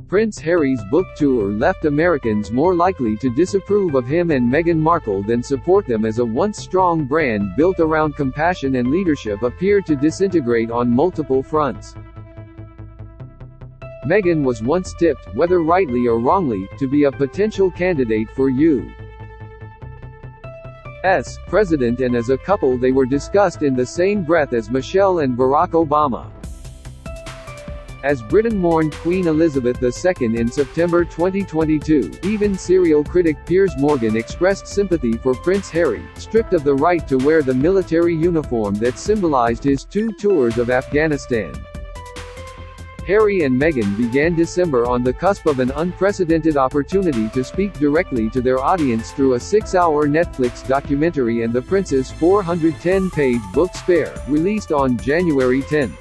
Prince Harry's book tour left Americans more likely to disapprove of him and Meghan Markle than support them, as a once strong brand built around compassion and leadership appeared to disintegrate on multiple fronts. Meghan was once tipped, whether rightly or wrongly, to be a potential candidate for U.S. president, and as a couple they were discussed in the same breath as Michelle and Barack Obama. As Britain mourned Queen Elizabeth II in September 2022, even serial critic Piers Morgan expressed sympathy for Prince Harry, stripped of the right to wear the military uniform that symbolized his 2 tours of Afghanistan. Harry and Meghan began December on the cusp of an unprecedented opportunity to speak directly to their audience through a 6-hour Netflix documentary and the Prince's 410-page book Spare, released on January 10.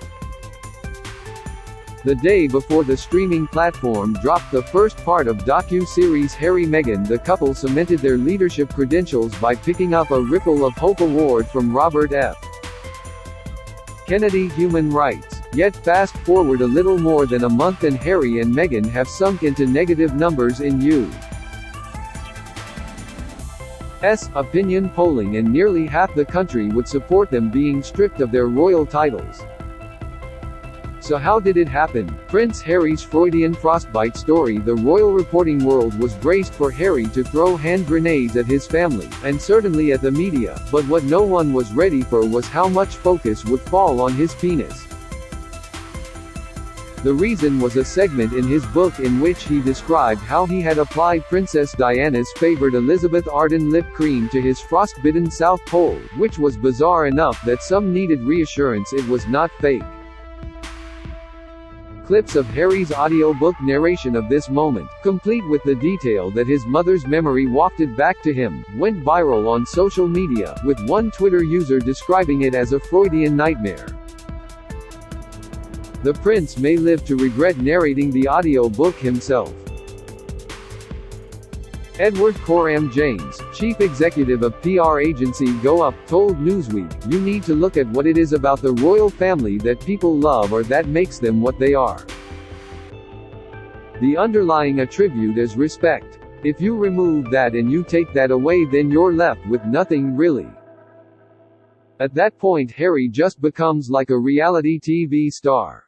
The day before the streaming platform dropped the first part of docu-series Harry-Meghan, the couple cemented their leadership credentials by picking up a Ripple of Hope Award from Robert F. Kennedy Human Rights. Yet fast forward a little more than a month and Harry and Meghan have sunk into negative numbers in U.S. opinion polling, and nearly half the country would support them being stripped of their royal titles. So how did it happen? Prince Harry's Freudian frostbite story. The royal reporting world was braced for Harry to throw hand grenades at his family, and certainly at the media, but what no one was ready for was how much focus would fall on his penis. The reason was a segment in his book in which he described how he had applied Princess Diana's favored Elizabeth Arden lip cream to his frostbitten South Pole, which was bizarre enough that some needed reassurance it was not fake. Clips of Harry's audiobook narration of this moment, complete with the detail that his mother's memory wafted back to him, went viral on social media, with one Twitter user describing it as a Freudian nightmare. The prince may live to regret narrating the audiobook himself. Edward Coram James, chief executive of PR agency Go Up, told Newsweek, "You need to look at what it is about the royal family that people love or that makes them what they are. The underlying attribute is respect. If you remove that and you take that away, then you're left with nothing really. At that point Harry just becomes like a reality TV star.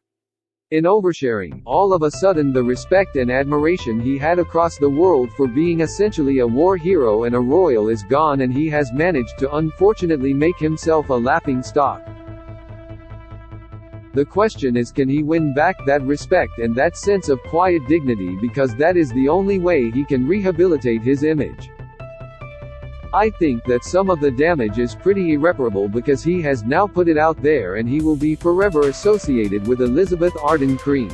In oversharing, all of a sudden the respect and admiration he had across the world for being essentially a war hero and a royal is gone, and he has managed to unfortunately make himself a laughing stock. The question is, can he win back that respect and that sense of quiet dignity, because that is the only way he can rehabilitate his image. I think that some of the damage is pretty irreparable, because he has now put it out there and he will be forever associated with Elizabeth Arden cream.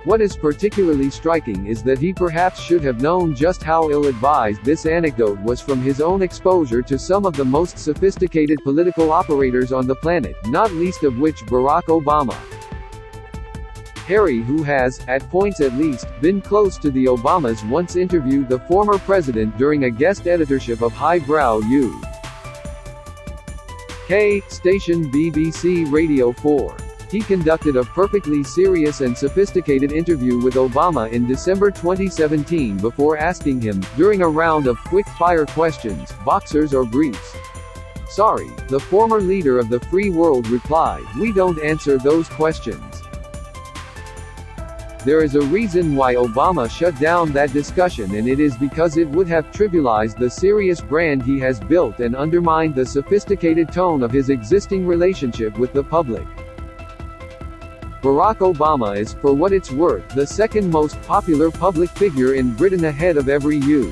What is particularly striking is that he perhaps should have known just how ill-advised this anecdote was from his own exposure to some of the most sophisticated political operators on the planet, not least of which Barack Obama. Harry, who has, at points at least, been close to the Obamas, once interviewed the former president during a guest editorship of highbrow UK station BBC Radio 4. He conducted a perfectly serious and sophisticated interview with Obama in December 2017 before asking him, during a round of quick-fire questions, boxers or briefs. "Sorry," the former leader of the free world replied, "we don't answer those questions." There is a reason why Obama shut down that discussion, and it is because it would have trivialized the serious brand he has built and undermined the sophisticated tone of his existing relationship with the public. Barack Obama is, for what it's worth, the second most popular public figure in Britain, ahead of every UK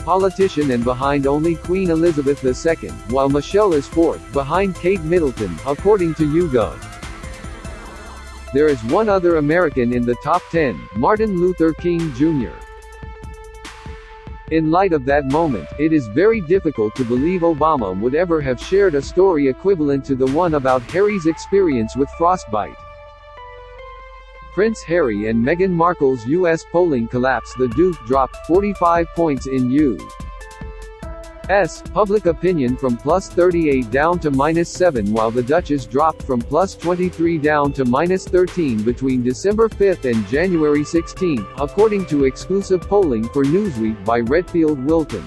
politician and behind only Queen Elizabeth II, while Michelle is fourth, behind Kate Middleton, according to YouGov. There is one other American in the top 10, Martin Luther King Jr. In light of that moment, it is very difficult to believe Obama would ever have shared a story equivalent to the one about Harry's experience with frostbite. Prince Harry and Meghan Markle's U.S. polling collapse. The Duke dropped 45 points in public opinion from +38 down to -7, while the Duchess dropped from +23 down to -13 between December 5 and January 16, according to exclusive polling for Newsweek by Redfield Wilton.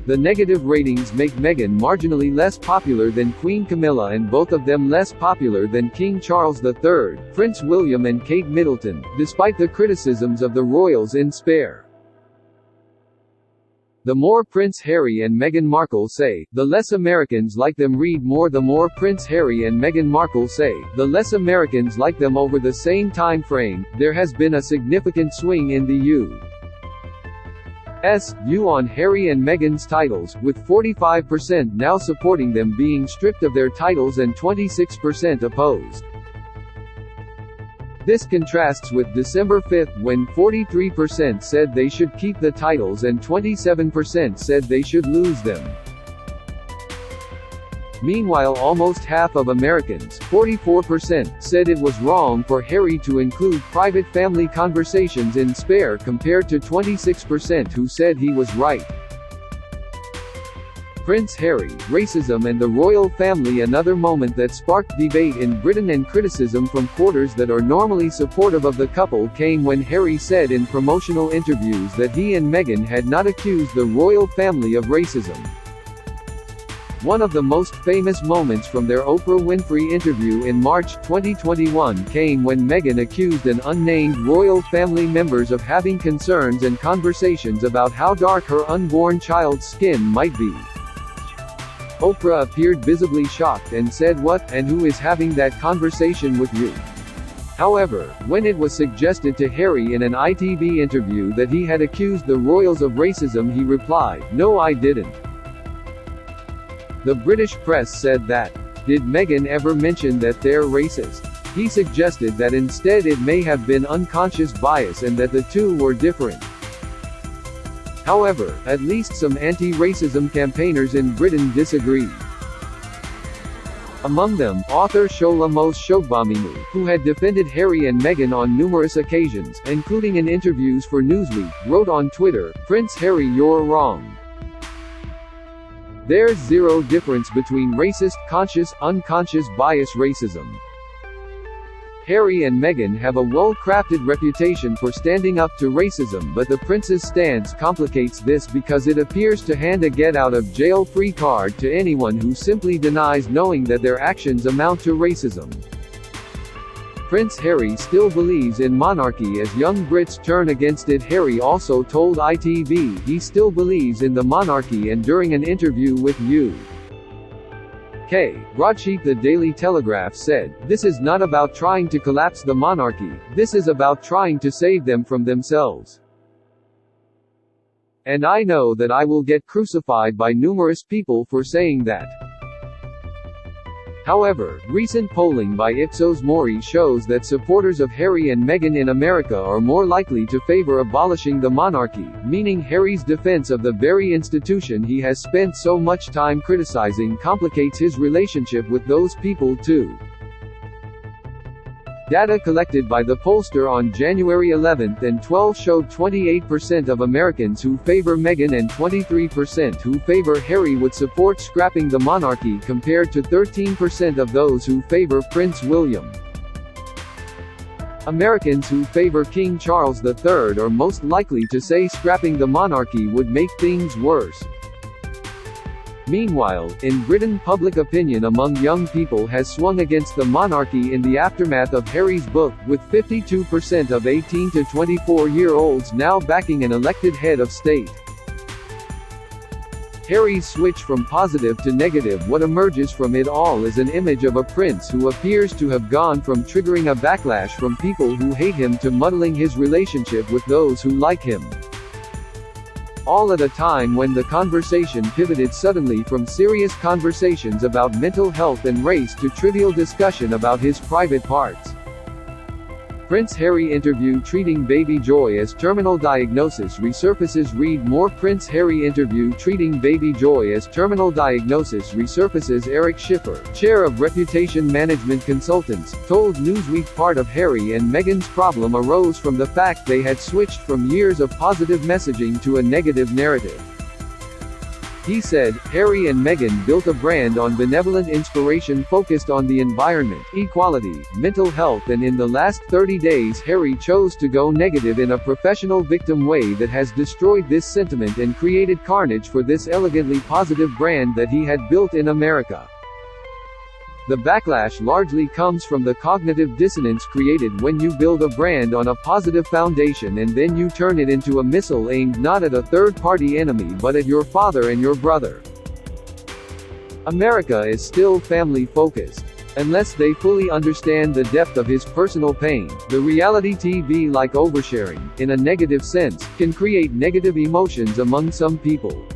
The negative ratings make Meghan marginally less popular than Queen Camilla and both of them less popular than King Charles III, Prince William and Kate Middleton, despite the criticisms of the royals in Spare. The more Prince Harry and Meghan Markle say, the less Americans like them. Read more. The more Prince Harry and Meghan Markle say, the less Americans like them. Over the same time frame, there has been a significant swing in the U.S. view on Harry and Meghan's titles, with 45% now supporting them being stripped of their titles and 26% opposed. This contrasts with December 5, when 43% said they should keep the titles and 27% said they should lose them. Meanwhile, almost half of Americans, 44%, said it was wrong for Harry to include private family conversations in Spare, compared to 26% who said he was right. Prince Harry, racism and the royal family. Another moment that sparked debate in Britain and criticism from quarters that are normally supportive of the couple came when Harry said in promotional interviews that he and Meghan had not accused the royal family of racism. One of the most famous moments from their Oprah Winfrey interview in March 2021 came when Meghan accused an unnamed royal family members of having concerns and conversations about how dark her unborn child's skin might be. Oprah appeared visibly shocked and said, "What, and who is having that conversation with you?" However, when it was suggested to Harry in an ITV interview that he had accused the royals of racism, he replied, "No, I didn't." The British press said that, "Did Meghan ever mention that they're racist?" He suggested that instead it may have been unconscious bias and that the two were different. However, at least some anti-racism campaigners in Britain disagreed. Among them, author Shola Mose Shogbamimu, who had defended Harry and Meghan on numerous occasions, including in interviews for Newsweek, wrote on Twitter, "Prince Harry, you're wrong. There's zero difference between racist, conscious, unconscious bias racism. Harry and Meghan have a well-crafted reputation for standing up to racism, but the prince's stance complicates this because it appears to hand a get-out-of-jail-free card to anyone who simply denies knowing that their actions amount to racism." Prince Harry still believes in monarchy as young Brits turn against it. Harry also told ITV he still believes in the monarchy, and during an interview with UK broadsheet The Daily Telegraph said, "This is not about trying to collapse the monarchy, this is about trying to save them from themselves. And I know that I will get crucified by numerous people for saying that." However, recent polling by Ipsos Mori shows that supporters of Harry and Meghan in America are more likely to favor abolishing the monarchy, meaning Harry's defense of the very institution he has spent so much time criticizing complicates his relationship with those people too. Data collected by the pollster on January 11 and 12 showed 28% of Americans who favor Meghan and 23% who favor Harry would support scrapping the monarchy, compared to 13% of those who favor Prince William. Americans who favor King Charles III are most likely to say scrapping the monarchy would make things worse. Meanwhile, in Britain, public opinion among young people has swung against the monarchy in the aftermath of Harry's book, with 52% of 18 to 24-year-olds now backing an elected head of state. Harry's switch from positive to negative. What emerges from it all is an image of a prince who appears to have gone from triggering a backlash from people who hate him to muddling his relationship with those who like him. All at a time when the conversation pivoted suddenly from serious conversations about mental health and race to trivial discussion about his private parts. Prince Harry interview treating baby joy as terminal diagnosis resurfaces. Read more. Prince Harry interview treating baby joy as terminal diagnosis resurfaces. Eric Schiffer, chair of reputation management consultants, told Newsweek part of Harry and Meghan's problem arose from the fact they had switched from years of positive messaging to a negative narrative. He said, Harry and Meghan built a brand on benevolent inspiration focused on the environment, equality, mental health, and in the last 30 days Harry chose to go negative in a professional victim way that has destroyed this sentiment and created carnage for this elegantly positive brand that he had built in America. The backlash largely comes from the cognitive dissonance created when you build a brand on a positive foundation and then you turn it into a missile aimed not at a third-party enemy but at your father and your brother. America is still family-focused. Unless they fully understand the depth of his personal pain, the reality TV like oversharing, in a negative sense, can create negative emotions among some people.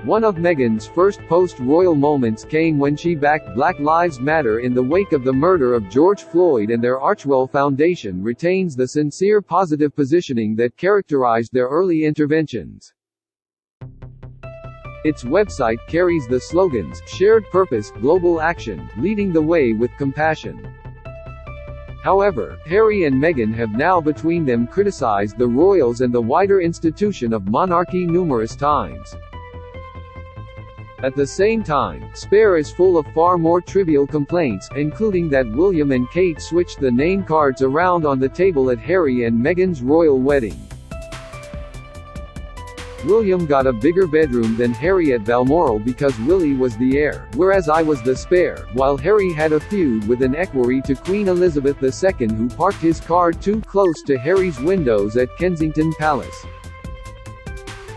One of Meghan's first post-royal moments came when she backed Black Lives Matter in the wake of the murder of George Floyd, and their Archwell Foundation retains the sincere positive positioning that characterized their early interventions. Its website carries the slogans, "Shared Purpose, Global Action, Leading the Way with Compassion." However, Harry and Meghan have now between them criticized the royals and the wider institution of monarchy numerous times. At the same time, Spare is full of far more trivial complaints, including that William and Kate switched the name cards around on the table at Harry and Meghan's royal wedding. William got a bigger bedroom than Harry at Balmoral because Willie was the heir, whereas I was the spare, while Harry had a feud with an equerry to Queen Elizabeth II who parked his car too close to Harry's windows at Kensington Palace.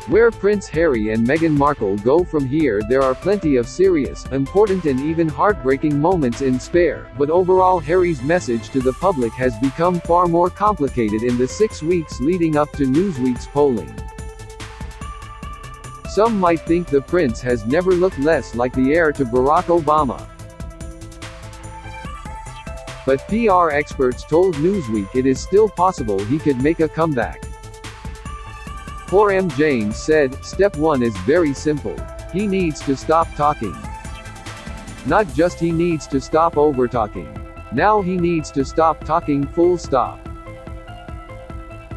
Where Prince Harry and Meghan Markle go from here, there are plenty of serious, important and even heartbreaking moments in Spare, but overall Harry's message to the public has become far more complicated in the 6 weeks leading up to Newsweek's polling. Some might think the prince has never looked less like the heir to Barack Obama. But PR experts told Newsweek it is still possible he could make a comeback. Poor James said, "Step 1 is very simple. He needs to stop talking. Not just he needs to stop over-talking. Now he needs to stop talking, full stop.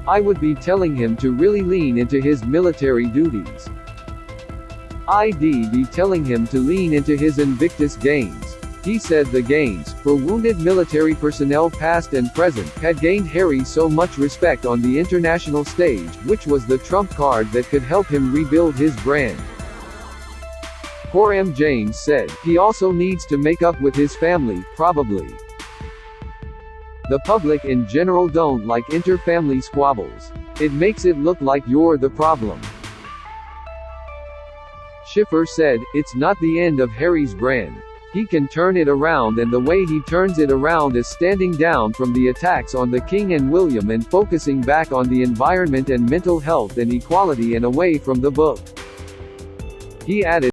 I would be telling him to really lean into his military duties. I'd be telling him to lean into his Invictus Games." He said the gains, for wounded military personnel past and present, had gained Harry so much respect on the international stage, which was the trump card that could help him rebuild his brand. Poor James said, he also needs to make up with his family, probably. The public in general don't like inter-family squabbles. It makes it look like you're the problem. Schiffer said, it's not the end of Harry's brand. He can turn it around, and the way he turns it around is standing down from the attacks on the King and William and focusing back on the environment and mental health and equality and away from the book. He added,